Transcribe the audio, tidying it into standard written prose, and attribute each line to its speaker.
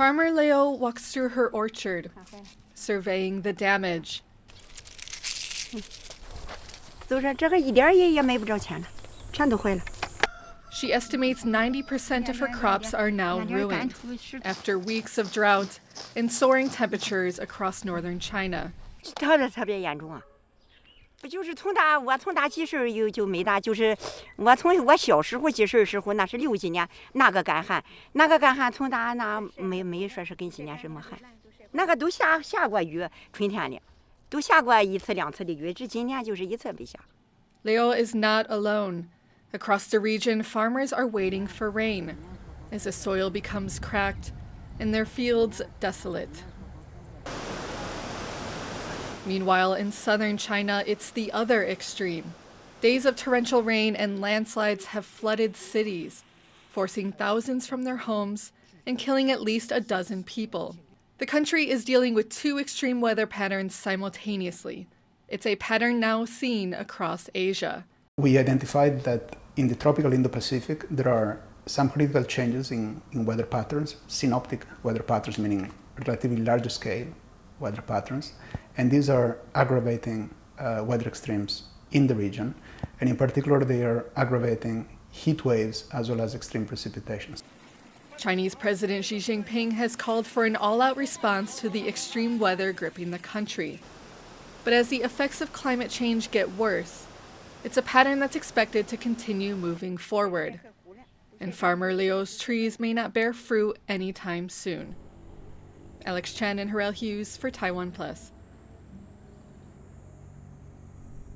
Speaker 1: Farmer Leo walks through her orchard, surveying the damage. She estimates 90% of her crops are now ruined after weeks of drought and soaring temperatures across northern China. Leo is not alone. Across the region, farmers are waiting for rain as the soil becomes cracked and their fields desolate. Meanwhile, in southern China, it's the other extreme. Days of torrential rain and landslides have flooded cities, forcing thousands from their homes and killing at least a dozen people. The country is dealing with two extreme weather patterns simultaneously. It's a pattern now seen across Asia.
Speaker 2: We identified that in the tropical Indo-Pacific, there are some critical changes in weather patterns, synoptic weather patterns, meaning relatively larger scale weather patterns. And these are aggravating weather extremes in the region. And in particular, they are aggravating heat waves as well as extreme precipitations.
Speaker 1: Chinese President Xi Jinping has called for an all-out response to the extreme weather gripping the country. But as the effects of climate change get worse, it's a pattern that's expected to continue moving forward. And Farmer Leo's trees may not bear fruit anytime soon. Chen and Herel Hughes for TaiwanPlus.